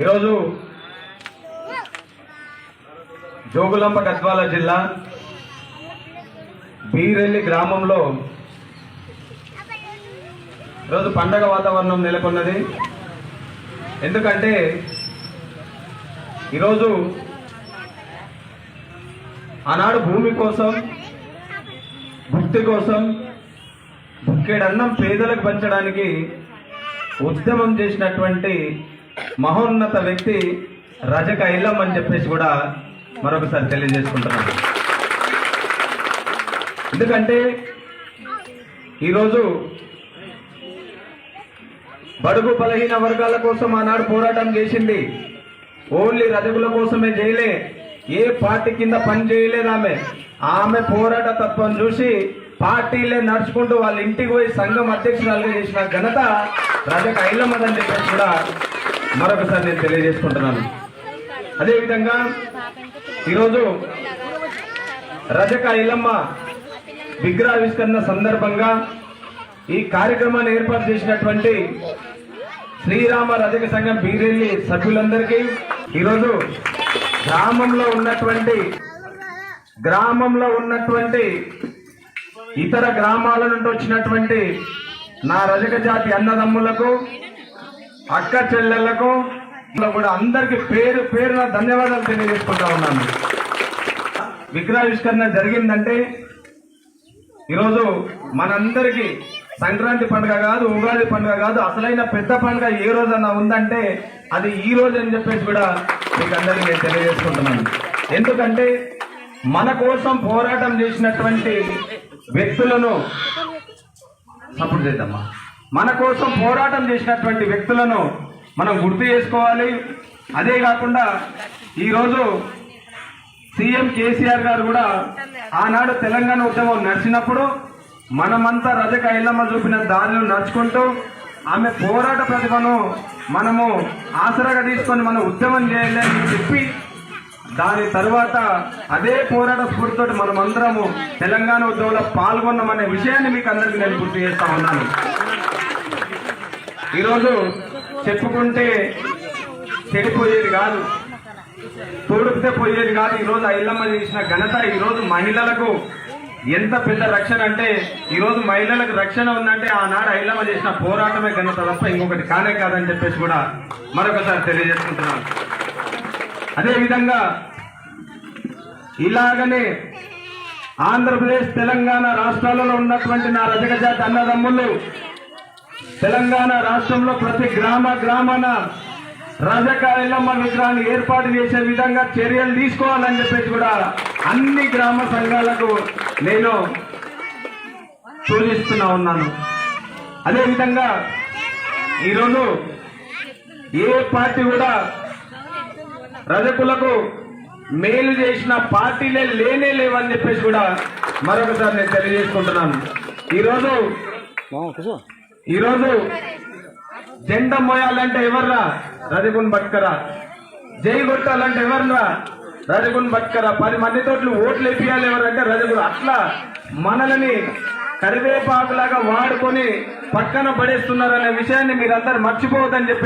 ఈరోజు జోగులాంబ గద్వాల జిల్లా బీరెల్లి గ్రామంలో ఈరోజు పండగ వాతావరణం నెలకొన్నది. ఎందుకంటే ఈరోజు ఆనాడు భూమి కోసం, భుక్తి కోసం, బుక్కెడన్నం పేదలకు పంచడానికి ఉద్యమం చేసినటువంటి మహోన్నత వ్యక్తి రజక ఐలమ్మ అని చెప్పేసి కూడా మరొకసారి తెలియజేసుకుంటున్నాను. ఎందుకంటే ఈరోజు బడుగు బలహీన వర్గాల కోసం ఆనాడు పోరాటం చేసింది. ఓన్లీ రజకుల కోసమే చేయలే, ఏ పార్టీ కింద పని చేయలేదు. ఆమె పోరాట తత్వం చూసి పార్టీలే నడుచుకుంటూ వాళ్ళ ఇంటికి పోయి సంఘం అధ్యక్షురాలుగా చేసిన ఘనత రజక ఐలమ్మదని చెప్పేసి కూడా మరొకసారి నేను తెలియజేసుకుంటున్నాను. అదేవిధంగా ఈరోజు రజక ఐలమ్మ విగ్రహావిష్కరణ సందర్భంగా ఈ కార్యక్రమాన్ని ఏర్పాటు చేసినటువంటి శ్రీరామ రజక సంఘం బీరెల్లి సభ్యులందరికీ, ఈరోజు గ్రామంలో ఉన్నటువంటి ఇతర గ్రామాల నుండి వచ్చినటువంటి నా రజక జాతి అన్నదమ్ములకు, అక్క చెల్లెళ్లకు కూడా అందరికి పేరు పేరున ధన్యవాదాలు తెలియజేసుకుంటా ఉన్నాను. విగ్రహావిష్కరణ జరిగిందంటే ఈరోజు మనందరికీ సంక్రాంతి పండుగ కాదు, ఉగాది పండుగ కాదు, అసలైన పెద్ద పండుగ ఏ రోజన్నా ఉందంటే అది ఈ రోజు అని చెప్పేసి కూడా మీకు అందరికీ నేను తెలియజేసుకుంటున్నాను. ఎందుకంటే మన కోసం పోరాటం చేసినటువంటి వ్యక్తులను సపోర్ట్ చేద్దామా, మన కోసం పోరాటం చేసినటువంటి వ్యక్తులను మనం గుర్తు చేసుకోవాలి. అదే కాకుండా ఈరోజు సీఎం కేసీఆర్ గారు కూడా ఆనాడు తెలంగాణ ఉద్యమం నడిచినప్పుడు మనమంతా రజక ఐలమ్మ చూపిన దారిలో నడుచుకుంటూ ఆమె పోరాట ప్రతిభను మనము ఆసరాగా తీసుకొని మనం ఉద్యమం చేయాలని చెప్పి దాని తర్వాత అదే పోరాట స్ఫూర్తితో మనమందరము తెలంగాణ ఉద్యమంలో పాల్గొన్నామనే విషయాన్ని మీకు అందరికీ నేను గుర్తు చేస్తా ఉన్నాను. ఈరోజు చెప్పుకుంటే చెడిపోయేది కాదు, తోడుపితే పోయేది కాదు. ఈరోజు ఐలమ్మ చేసిన ఘనత ఈరోజు మహిళలకు ఎంత పెద్ద రక్షణ అంటే, ఈరోజు మహిళలకు రక్షణ ఉందంటే ఆనాడు ఐలమ్మ చేసిన పోరాటమే ఘనత తప్ప ఇంకొకటి కానే కాదని చెప్పేసి కూడా మరొకసారి తెలియజేసుకుంటున్నాను. అదేవిధంగా ఇలాగనే ఆంధ్రప్రదేశ్, తెలంగాణ రాష్ట్రాలలో ఉన్నటువంటి నా రజక జాతి అన్నదమ్ములు తెలంగాణ రాష్ట్రంలో ప్రతి గ్రామాన రజక ఐలమ్మ విగ్రహాన్ని ఏర్పాటు చేసే విధంగా చర్యలు తీసుకోవాలని చెప్పేసి కూడా అన్ని గ్రామ సంఘాలకు నేను సూచిస్తున్నా ఉన్నాను. అదేవిధంగా ఈరోజు ఏ పార్టీ కూడా రజకులకు మేలు చేసిన పార్టీలే లేనే లేవని చెప్పేసి కూడా మరొకసారి నేను తెలియజేసుకుంటున్నాను. ఈరోజు జెండా మోయాలంటే ఎవర్రా? రజకున్ భట్కరా. జై కొట్టాలంటే ఎవర్రా? రజకున్ భట్కరా. 10 మందితో ఓట్లు వేపియాలి ఎవరంటే రజకులు. అట్లా మనల్ని కరివేపాకులాగా వాడుకొని పక్కన పడేస్తున్నారనే విషయాన్ని మీరందరూ మర్చిపోవద్దని చెప్పి